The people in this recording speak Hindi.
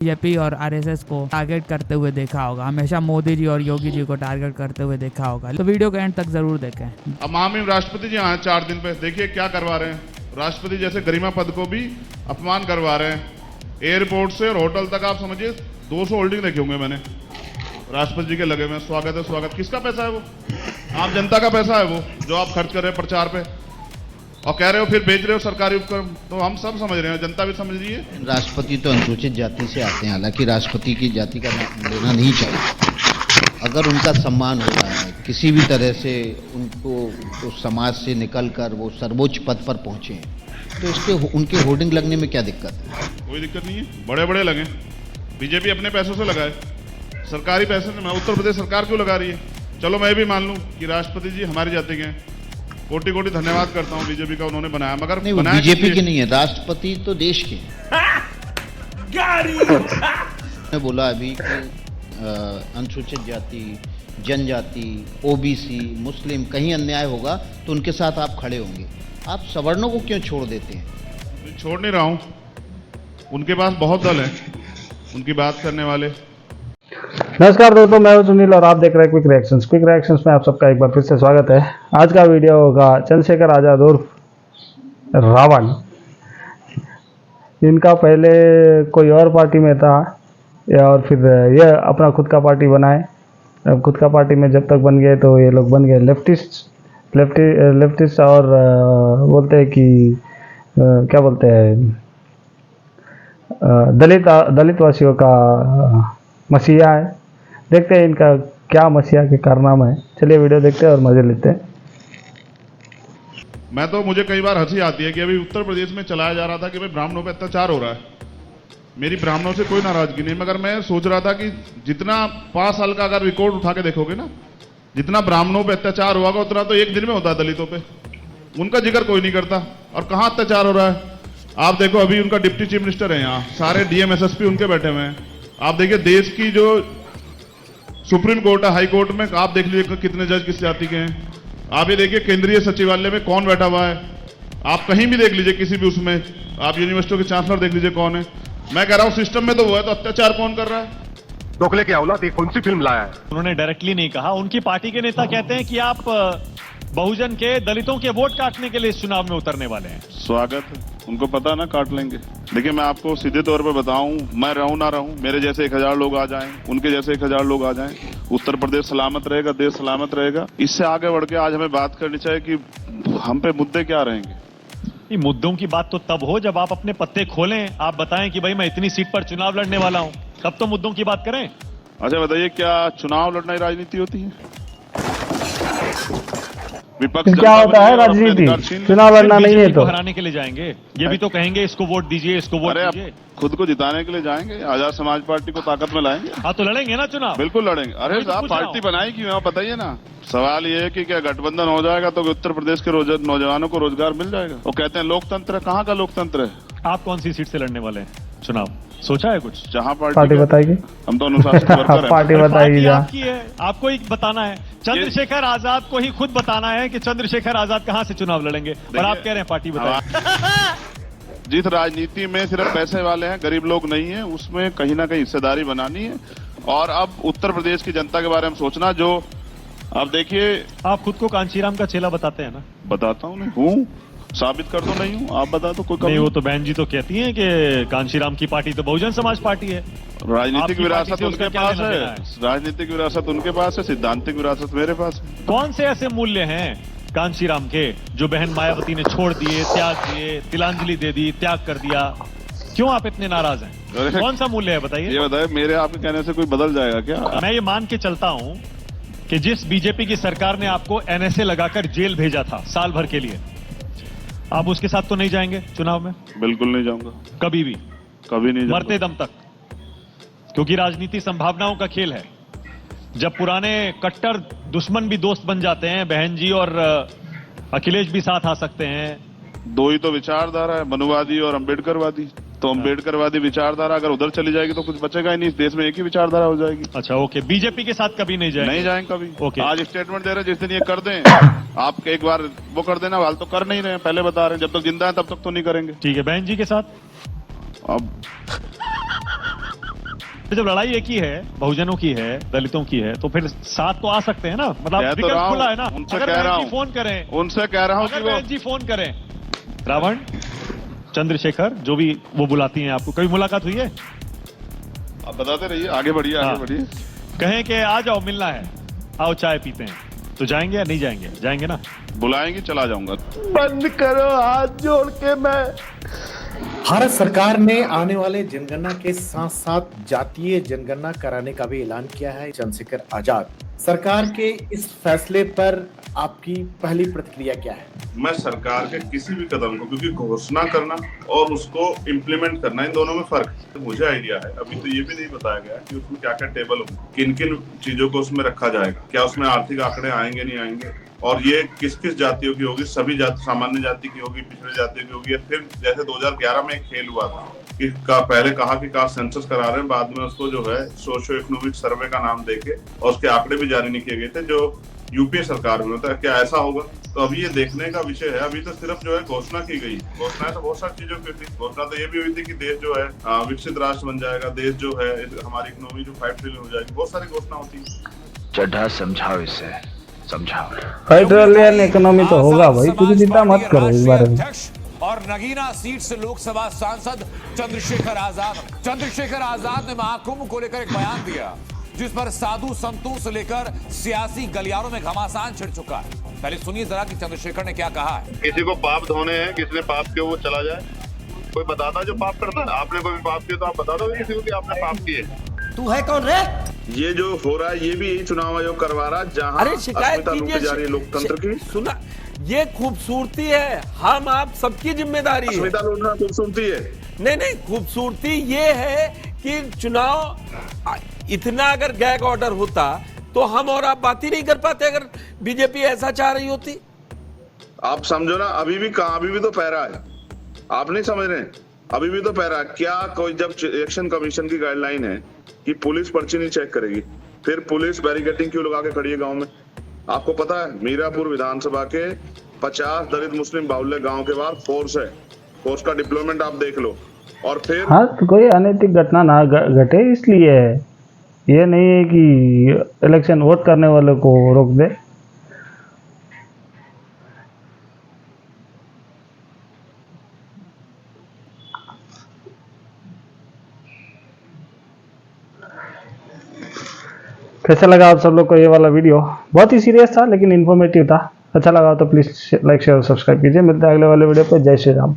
बीजेपी और आरएसएस को टारगेट करते हुए देखा होगा, हमेशा मोदी जी और योगी जी को टारगेट करते हुए देखा होगा। तो वीडियो का एंड तक जरूर देखें। अब महामहिम राष्ट्रपति जी आए 4 दिन पे, देखिए क्या करवा रहे हैं। राष्ट्रपति जैसे गरिमा पद को भी अपमान करवा रहे हैं। एयरपोर्ट से और होटल तक आप समझिए 200 होल्डिंग देखे होंगे मैंने राष्ट्रपति जी के लगे हुए। स्वागत है स्वागत। किसका पैसा है वो? आम जनता का पैसा है वो, जो आप खर्च कर रहे हैं प्रचार पे और कह रहे हो फिर बेच रहे हो सरकारी उपक्रम। तो हम सब समझ रहे हैं, जनता भी समझ रही है। राष्ट्रपति तो अनुसूचित जाति से आते हैं, हालांकि राष्ट्रपति की जाति का नाम लेना नहीं चाहिए। अगर उनका सम्मान हो रहा है किसी भी तरह से, उनको उस समाज से निकलकर वो सर्वोच्च पद पर पहुंचे हैं, तो इसके उनके होर्डिंग लगने में क्या दिक्कत है? कोई दिक्कत नहीं है, बड़े बड़े लगे। बीजेपी अपने पैसों से लगाए, सरकारी पैसे से। उत्तर प्रदेश सरकार क्यों लगा रही है? चलो मैं भी मान लूं कि राष्ट्रपति जी हमारी जाति के हैं, कोटि कोटि धन्यवाद करता हूं बीजेपी का, उन्होंने बनाया। मगर नहीं, वो बीजेपी के नहीं है, राष्ट्रपति तो देश के ने बोला अभी कि अनुसूचित जाति, जनजाति, ओबीसी, मुस्लिम कहीं अन्याय होगा तो उनके साथ आप खड़े होंगे। आप सवर्णों को क्यों छोड़ देते हैं? छोड़ नहीं रहा हूं, उनके पास बहुत दल है उनकी बात करने वाले। नमस्कार दोस्तों, मैं हूं सुनील और आप देख रहे हैं क्विक रिएक्शंस में आप सबका एक बार फिर से स्वागत है। आज का वीडियो होगा चंद्रशेखर आजाद उर्फ रावण। इनका पहले कोई और पार्टी में था और फिर ये अपना खुद का पार्टी बनाए। अब खुद का पार्टी में जब तक बन गए तो ये लोग बन गए लेफ्टिस्ट और बोलते हैं कि क्या बोलते हैं, दलित वासियों का मसीहा है। देखते हैं इनका क्या मसीहा के कारनामा है। चलिए वीडियो देखते हैं और मजे लेते हैं। मुझे कई बार हंसी आती है कि अभी उत्तर प्रदेश में चलाया जा रहा था कि भाई ब्राह्मणों पे अत्याचार हो रहा है। मेरी ब्राह्मणों से कोई नाराजगी नहीं, मगर मैं सोच रहा था कि जितना 5 साल का अगर रिकॉर्ड उठा के देखोगे ना, जितना ब्राह्मणों पे अत्याचार हुआ उतना तो एक दिन में होता है दलितों पे। उनका जिक्र कोई नहीं करता। और कहां अत्याचार हो रहा है आप देखो। अभी उनका डिप्टी चीफ मिनिस्टर है, यहाँ सारे डीएम एसएसपी उनके बैठे हुए हैं। आप देखिए देश की जो सुप्रीम कोर्ट है, हाई कोर्ट में आप देख लीजिए कितने जज किस जाति के हैं। आप ये देखिए केंद्रीय सचिवालय में कौन बैठा हुआ है। आप कहीं भी देख लीजिए, किसी भी उसमें, आप यूनिवर्सिटियों के चांसलर देख लीजिए कौन है। मैं कह रहा हूं सिस्टम में तो वो है, तो अत्याचार कौन कर रहा है? दोगले की औलाद, ये कौन सी फिल्म लाया है? उन्होंने डायरेक्टली नहीं कहा। उनकी पार्टी के नेता कहते हैं कि आप बहुजन के, दलितों के वोट काटने के लिए इस चुनाव में उतरने वाले हैं। स्वागत है, उनको पता ना काट लेंगे। देखिए मैं आपको सीधे तौर पे बताऊं, मैं रहूं ना रहूं, मेरे जैसे 1000 लोग आ जाएं, उनके जैसे 1000 लोग आ जाएं, उत्तर प्रदेश सलामत रहेगा, देश सलामत रहेगा। इससे आगे बढ़ के आज हमें बात करनी चाहिए कि हम पे मुद्दे क्या रहेंगे। मुद्दों की बात तो तब हो जब आप अपने पत्ते खोलें, आप बताएं कि भाई मैं इतनी सीट पर चुनाव लड़ने वाला हूं, तब तो मुद्दों की बात करें। अच्छा बताइए, क्या चुनाव लड़ना ही राजनीति होती है? विपक्ष क्या होता है राजनीति? चुनाव लड़ना नहीं है तो हराने के लिए जाएंगे। ये भी तो कहेंगे इसको वोट दीजिए, इसको वोट दीजिए। खुद को जिताने के लिए जाएंगे, आजाद समाज पार्टी को ताकत में लाएंगे। हाँ तो लड़ेंगे ना चुनाव, बिल्कुल लड़ेंगे। अरे साहब पार्टी बनाई क्यों, बताइए ना। सवाल ये है कि क्या गठबंधन हो जाएगा तो उत्तर प्रदेश के नौजवानों को रोजगार मिल जाएगा? वो कहते हैं लोकतंत्र है, कहाँ का लोकतंत्र है? आप कौन सी सीट से लड़ने वाले हैं चुनाव, सोचा है कुछ? जहां पार्टी बताएगी, हम तो अनुशासित वर्कर हैं। पार्टी बताएगी। आपकी है, आपको ही बताना है। चंद्रशेखर आजाद को ही खुद बताना है कि चंद्रशेखर आजाद कहां से चुनाव लड़ेंगे, और आप कह रहे हैं पार्टी बताएगी। जिस राजनीति में सिर्फ पैसे वाले हैं, गरीब लोग नहीं है, उसमें कहीं ना कहीं हिस्सेदारी बनानी है। और अब उत्तर प्रदेश की जनता के बारे में सोचना। जो अब देखिए, आप खुद को कांचीराम का चेला बताते हैं ना? बताता हूँ, नहीं हूँ, साबित कर दो नहीं हूँ, आप बता दो। कोई नहीं, वो तो बहन जी तो कहती हैं कि कांशीराम की पार्टी तो बहुजन समाज पार्टी है। राजनीतिक विरासत उनके पास है, राजनीतिक विरासत उनके पास है, सिद्धांतिक विरासत मेरे पास है। कौन से ऐसे मूल्य हैं कांशीराम के जो बहन मायावती ने छोड़ दिए, त्याग दिए, तिलांजलि दे दी, त्याग कर दिया? क्यों आप इतने नाराज हैं? कौन सा मूल्य है बताइए? ये बताइए, मेरे आपके कहने से कोई बदल जाएगा क्या? मैं ये मान के चलता हूं कि जिस बीजेपी की सरकार ने आपको एनएसए लगाकर जेल भेजा था साल भर के लिए, आप उसके साथ तो नहीं जाएंगे चुनाव में? बिल्कुल नहीं जाऊंगा, कभी भी, कभी नहीं, मरते दम तक। क्योंकि राजनीति संभावनाओं का खेल है। जब पुराने कट्टर दुश्मन भी दोस्त बन जाते हैं, बहन जी और अखिलेश भी साथ आ सकते हैं। दो ही तो विचारधारा है, मनुवादी और अम्बेडकरवादी। तो अम्बेडकरवादी विचारधारा अगर उधर चली जाएगी तो कुछ बचेगा ही नहीं, इस देश में एक ही विचारधारा हो जाएगी। अच्छा ओके, बीजेपी के साथ कभी नहीं जाएंगे? नहीं जाएंगे कभी। ओके, आज स्टेटमेंट दे रहे हैं, जिस दिन ये कर दें आप एक बार वो कर देना, हाल तो कर नहीं रहे हैं, पहले बता रहे हैं, जब तक जिंदा है तब तक तो नहीं करेंगे। ठीक है, बहन जी के साथ अब जब लड़ाई एक ही है, बहुजनों की है, दलितों की है, तो फिर साथ तो आ सकते हैं ना। मतलब कह तो विकल्प रहा हूं, खुला है ना। उनसे अगर कह रहा बहन जी हूं। फोन करें, उनसे कह रहा हूं कि अगर वो बहन जी फोन करें, रावण, चंद्रशेखर, जो भी वो बुलाती हैं आपको, कभी मुलाकात हुई है? आप बताते रहिए, आगे बढ़िए, हाँ। आगे बढ़िए। कहें कि आ जाओ मिलना है, आओ चाय पीते हैं, तो जाएंगे या नहीं जाएंगे? जाएंगे ना। बुलाएंगे, चला जाऊंगा। बंद करो, हाथ जोड़ के मैं। भारत सरकार ने आने वाले जनगणना के साथ साथ जातीय जनगणना कराने का भी ऐलान किया है। चंद्रशेखर आजाद, सरकार के इस फैसले पर आपकी पहली प्रतिक्रिया क्या है? मैं सरकार के किसी भी कदम को, क्योंकि घोषणा करना और उसको इम्प्लीमेंट करना, इन दोनों में फर्क है। तो मुझे आइडिया है, अभी तो ये भी नहीं बताया गया कि उसमें क्या क्या टेबल होंगे, किन किन चीजों को उसमें रखा जाएगा, क्या उसमें आर्थिक आंकड़े आएंगे नहीं आएंगे, और ये किस किस जातियों की होगी, सभी जाति, सामान्य जाति की होगी, पिछड़े जातियों की होगी, या फिर जैसे 2011 में एक खेल हुआ था कि पहले कहा कि कास्ट सेंसस करा रहे हैं, बाद में उसको जो है सोशियो इकोनॉमिक सर्वे का नाम देके और उसके आंकड़े भी जारी नहीं किए गए थे, जो यूपीए सरकार में होता है। क्या ऐसा होगा? तो अभी ये देखने का विषय है। अभी तो सिर्फ जो है घोषणा की गई। घोषणाएं तो बहुत सारी चीजों की थी। घोषणा तो ये भी हुई थी कि देश जो है विकसित राष्ट्र बन जाएगा, देश जो है हमारी इकोनॉमी जो 5 ट्रिलियन हो जाएगी, बहुत सारी घोषणा होती है। चड्ढा समझाओ इसे, समझाओ। 5 ट्रिलियन इकोनॉमी तो होगा भाई, तुम चिंता मत करो इस बारे में। और नगीना सीट से लोकसभा सांसद चंद्रशेखर आजाद ने महाकुंभ को लेकर एक बयान दिया, जिस पर साधु संतों से लेकर सियासी गलियारों में घमासान छिड़ चुका है। पहले सुनिए जरा कि चंद्रशेखर ने क्या कहा है। किसी को पाप धोने हैं, किसी ने पाप किया वो चला जाए। कोई बताता जो पाप करता है? आपने कोई पाप किया तो आप बता दो किसी को कि आपने पाप किए। तू है कौन रे? ये जो हो रहा है ये भी यही चुनाव आयोग करवा रहा है, जहाँ अरे शिकायत कीजिए, जा रही है लोकतंत्र की। सुना, ये खूबसूरती है, हम आप सबकी जिम्मेदारी है। अस्मिता लूटना खूबसूरती है? नहीं, खूबसूरती ये है कि चुनाव इतना अगर गैग ऑर्डर होता तो हम और आप बात ही नहीं कर पाते, अगर बीजेपी ऐसा चाह रही होती। आप समझो ना, अभी भी तो पैरा है। आप नहीं समझ रहे, अभी भी तो पैरा। क्या कोई, जब इलेक्शन कमीशन की गाइडलाइन है कि पुलिस पर्ची नहीं चेक करेगी, फिर पुलिस बैरिकेडिंग क्यों लगा के खड़ी है गांव में? आपको पता है मीरापुर विधानसभा के 50 दलित मुस्लिम बाहुल्य गांव के बाद फोर्स है। फोर्स का डिप्लॉयमेंट आप देख लो। और फिर हाँ, तो कोई अनैतिक घटना ना घटे इसलिए है। ये नहीं है कि इलेक्शन वोट करने वालों को रोक दे। कैसा लगा आप सब लोग को ये वाला वीडियो? बहुत ही सीरियस था लेकिन इन्फॉर्मेटिव था। अच्छा लगा तो प्लीज़ लाइक शेयर और सब्सक्राइब कीजिए। मिलते हैं अगले वाले वीडियो पे। जय श्री राम।